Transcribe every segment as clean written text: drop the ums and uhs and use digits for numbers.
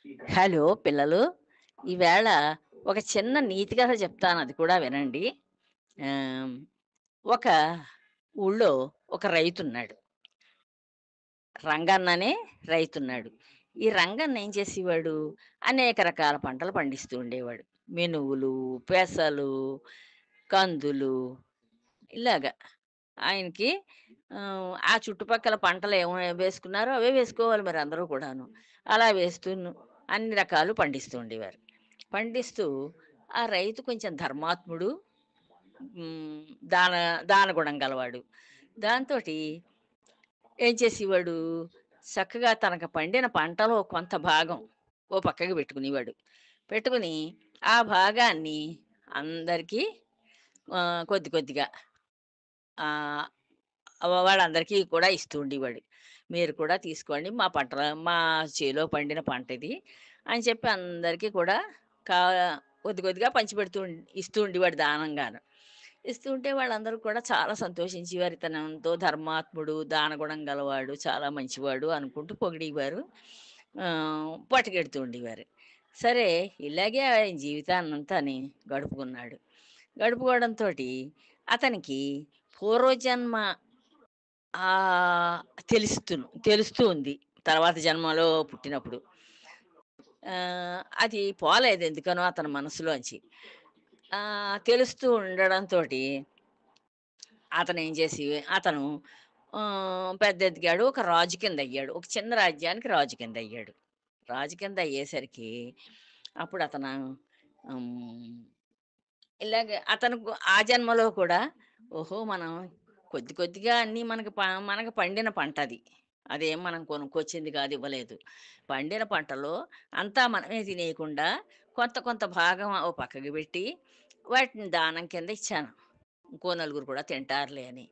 Hello పిల్లలు. ఈవేళ ఒక చిన్న నీతి కథ చెప్తాను, అది కూడా వినండి. ఆహ్, ఒక ఊళ్ళో ఒక రైతున్నాడు. రంగన్ననే రైతున్నాడు. ఈ రంగన్న ఏం చేసేవాడు, అనేక రకాల పంటలు పండిస్తూ ఉండేవాడు. మినువులు, పెసలు, కందులు ఇలాగ ఆయనకి ఆ చుట్టుపక్కల పంటలు వేసుకున్నారో అవే వేసుకోవాలి మరి అందరూ కూడాను. అలా వేస్తూను అన్ని రకాలు పండిస్తూ ఉండేవారు. పండిస్తూ ఆ రైతు కొంచెం ధర్మాత్ముడు, హ్మ్, దాన దానగుణం గలవాడు. దాంతోటి ఏం చేసేవాడు, చక్కగా తనకు పండిన పంటలో కొంత భాగం ఓ పక్కకి పెట్టుకునేవాడు. పెట్టుకుని ఆ భాగాన్ని అందరికీ కొద్ది కొద్దిగా ఆహ్, వాళ్ళందరికీ కూడా ఇస్తూ ఉండేవాడు. మీరు కూడా తీసుకోండి, మా చేలో పండిన పంట ఇది అని చెప్పి అందరికీ కూడా కా కొద్ది కొద్దిగా పంచిపెడుతూ ఇస్తూ ఉండేవాడు దానంగాను. ఇస్తూ ఉంటే వాళ్ళందరూ కూడా చాలా సంతోషించేవారు. ఇతను ఎంతో ధర్మాత్ముడు, దానగుణం గలవాడు, చాలా మంచివాడు అనుకుంటూ పొగిడేవారు. పట్టుకెడుతూ ఉండేవారు. సరే, ఇలాగే ఆయన జీవితాన్నంతాని గడుపుకున్నాడు. గడుపుకోవడంతోటి అతనికి పూర్వజన్మ ఆహ్, తెలుస్తూ ఉంది. తర్వాత జన్మలో పుట్టినప్పుడు. అది పోలేదు ఎందుకనో అతని మనసులోంచి. తెలుస్తూ ఉండడంతోటి అతనేం చేసి అతను పెద్ద ఎదిగాడు. ఒక రాజు కిందయ్యాడు. ఒక చిన్న రాజ్యానికి రాజు కిందయ్యాడు. రాజు కింద అయ్యేసరికి అప్పుడు అతను హ్మ్. ఇలాగ అతనుకు ఆ జన్మలో కూడా ఓహో! మనం కొద్ది కొద్దిగా అన్నీ మనకు పండిన పంటది. అదేం మనం కొనుక్కొచ్చింది కాదు, ఇవ్వలేదు. పండిన పంటలో అంతా మనమే తినేయకుండా కొంత కొంత భాగం ఓ పక్కకి పెట్టి వాటిని దానం కింద ఇచ్చాను. ఇంకో నలుగురు కూడా తింటారులే అని.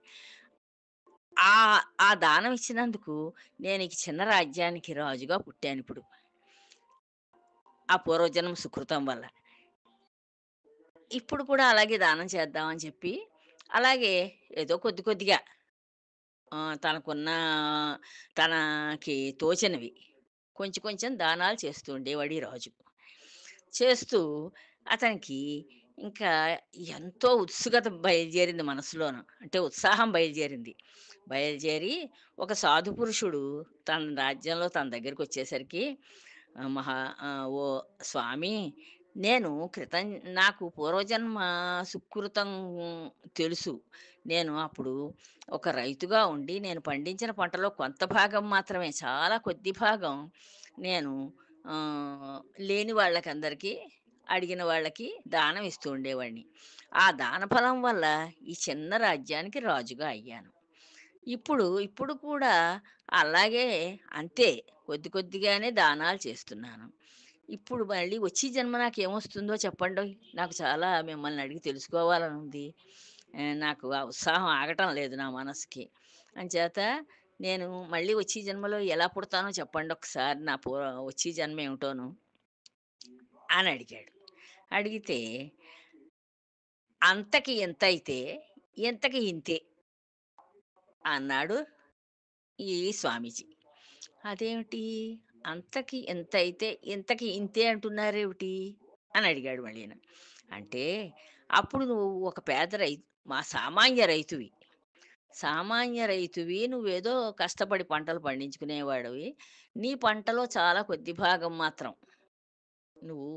ఆ దానం ఇచ్చినందుకు నేను ఈ చిన్న రాజ్యానికి రాజుగా పుట్టానిప్పుడు. ఆ పూర్వజన్మ సుకృతం వల్ల. ఇప్పుడు కూడా అలాగే దానం చేద్దాం అని చెప్పి, అలాగే ఏదో కొద్ది కొద్దిగా తనకున్న తనకి తోచినవి కొంచెం కొంచెం దానాలు చేస్తూ ఉండేవాడు ఈ రాజు. చేస్తూ అతనికి ఇంకా ఎంతో ఉత్సుకత బయలుదేరింది మనసులోన. అంటే ఉత్సాహం బయలుదేరింది. బయలుదేరి ఒక సాధు పురుషుడు తన రాజ్యంలో తన దగ్గరికొచ్చేసరికి "ఓ స్వామి, నేను క్రితం నాకు పూర్వజన్మ సుకృతం తెలుసు. నేను అప్పుడు ఒక రైతుగా ఉండి నేను పండించిన పంటలో కొంత భాగం మాత్రమే, చాలా కొద్ది భాగం నేను ఆహ్, లేని వాళ్ళకందరికీ, అడిగిన వాళ్ళకి దానం ఇస్తూ ఉండేవాడిని. ఆ దాన ఫలం వల్ల ఈ చిన్న రాజ్యానికి రాజుగా అయ్యాను. ఇప్పుడు కూడా అలాగే, అంతే, కొద్ది కొద్దిగానే దానాలు చేస్తున్నాను. ఇప్పుడు మళ్ళీ వచ్చే జన్మ నాకేమొస్తుందో చెప్పండోయ్! నాకు చాలా మిమ్మల్ని అడిగి తెలుసుకోవాలనుంది. నాకు ఆ ఉత్సాహం ఆగటం లేదు నా మనసుకి. అంచేత నేను మళ్ళీ వచ్చే జన్మలో ఎలా పుడతానో చెప్పండొకసారి, వచ్చే జన్మేమిటోను అని అడిగాడు. అడిగితే, అంతకి ఇంతైతే, ఇంతకి ఇంతే అన్నాడు ఈ స్వామీజీ. అదేమిటి? అంతకి ఇంతైతే, ఇంతకి ఇంతే అంటున్నారేమిటి? అని అడిగాడు మళ్ళీను. అంటే, అప్పుడు నువ్వు ఒక పేద సామాన్య రైతువి. సామాన్య రైతువి. నువ్వేదో కష్టపడి పంటలు పండించుకునేవాడివి. నీ పంటలో చాలా కొద్ది భాగం మాత్రం నువ్వు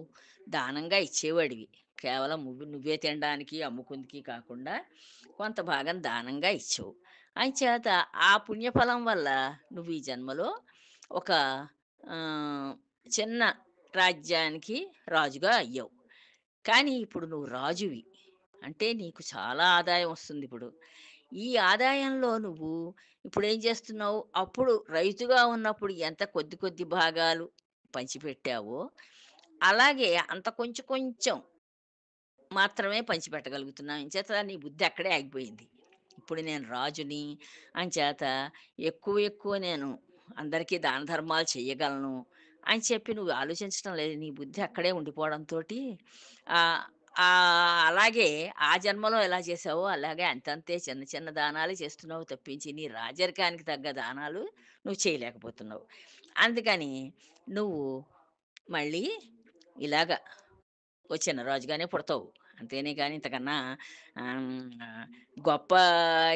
దానంగా ఇచ్చేవాడివి. కేవలం నువ్వే తినడానికి, అమ్ముకుందుకి కాకుండా కొంత భాగం దానంగా ఇచ్చావు. అంచేత ఆ పుణ్యఫలం వల్ల నువ్వు ఈ జన్మలో ఒక ఆహ్, చిన్న రాజ్యానికి రాజుగా అయ్యావు. కానీ ఇప్పుడు నువ్వు రాజువి. అంటే నీకు చాలా ఆదాయం వస్తుందిప్పుడు. ఈ ఆదాయంలో నువ్వు ఇప్పుడేం చేస్తున్నావు? అప్పుడు రైతుగా ఉన్నప్పుడు ఎంత కొద్ది కొద్ది భాగాలు పంచిపెట్టావో, అలాగే అంత కొంచెం కొంచెం మాత్రమే పంచిపెట్టగలుగుతున్నావు. ఎంచేత నీ బుద్ధి అక్కడే ఆగిపోయింది. ఇప్పుడు నేను రాజుని, అంచేత ఎక్కువ ఎక్కువ నేను అందరికీ దాన ధర్మాలు చెయ్యగలను అని చెప్పి నువ్వు ఆలోచించటం లేదు. నీ బుద్ధి అక్కడే ఉండిపోవడంతోటి ఆహ్, అలాగే ఆ జన్మలో ఎలా చేసావో అలాగే అంతంతే చిన్న చిన్న దానాలే చేస్తున్నావు తప్పించి, నీ రాజరికానికి తగ్గ దానాలు నువ్వు చేయలేకపోతున్నావు. అందుకని నువ్వు మళ్ళీ ఇలాగ ఓ చిన్న రాజుగానే పుడతావు. అంతేనే గాని ఇంతకన్నా గొప్ప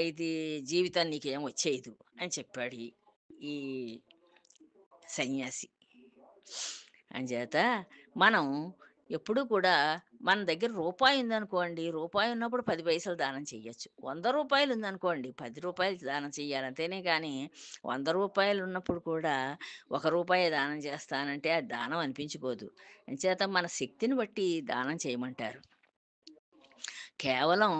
ఇది జీవితం నీకేం వచ్చేయదు అని చెప్పాడు ఈ సన్యాసి. అంచేత మనం ఎప్పుడూ కూడా మన దగ్గర రూపాయి ఉందనుకోండి, రూపాయి ఉన్నప్పుడు 10 పైసలు దానం చెయ్యొచ్చు. రూ. 100 ఉందనుకోండి, రూ. 10 దానం చెయ్యాలి. అంతేనే గాని రూ. 100 ఉన్నప్పుడు కూడా రూపాయే దానం చేస్తానంటే అది దానం అనిపించుకోదు. అంచేత మన శక్తిని బట్టి దానం చేయమంటారు. కేవలం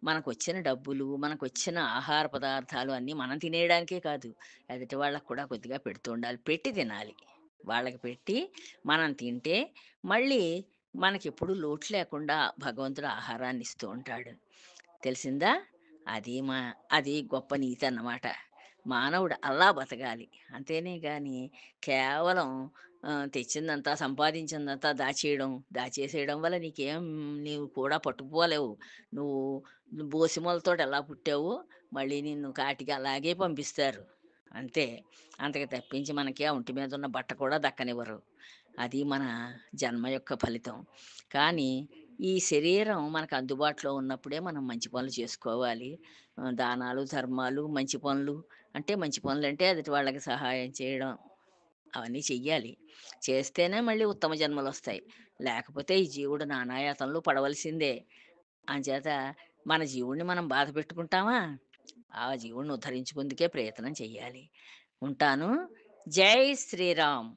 మనకొచ్చిన డబ్బులు, మనకొచ్చిన ఆహార పదార్థాలు అన్నీ మనం తినేయడానికే కాదు, ఎదుటి వాళ్ళకి కూడా కొద్దిగా పెడుతూ ఉండాలి. పెట్టి తినాలి. వాళ్ళకి పెట్టి మనం తింటే మళ్ళీ మనకెప్పుడు లోటు లేకుండా భగవంతుడు ఆహారాన్ని ఇస్తూ ఉంటాడు. తెలిసిందా? అది మా అది గొప్ప నీతన్నమాట. మానవుడు అలా బతకాలి. అంతేనే గాని కేవలం తెచ్చిందంతా, సంపాదించిందంతా దాచేయడం, దాచేసేయడం వల్ల నీవు కూడా పట్టుకుపోలేవు. నువ్వు బోసిమొలతోటి ఎలా పుట్టావో, మళ్ళీ నిన్ను కాటికి అలాగే పంపిస్తారు. అంతే. అంతకు తప్పించి మనకి ఆ ఒంటి మీదున్న బట్ట కూడా దక్కనివ్వరు. అది మన జన్మ యొక్క ఫలితం. కానీ ఈ శరీరం మనకు అందుబాటులో ఉన్నప్పుడే మనం మంచి పనులు చేసుకోవాలి. దానాలు, ధర్మాలు, మంచి పనులు అంటే మంచి పనులంటే ఎదుటి వాళ్ళకి సహాయం చేయడం అవన్నీ చెయ్యాలి. చేస్తేనే మళ్ళీ ఉత్తమ జన్మలొస్తాయి. లేకపోతే ఈ జీవుడు నానాయాతనలు పడవలసిందే. అంచేత మన జీవుడిని మనం బాధ పెట్టుకుంటామా? ఆ జీవుడిని ఉద్ధరించుకుందుకే ప్రయత్నం చెయ్యాలి. ఉంటాను. జై శ్రీరామ్.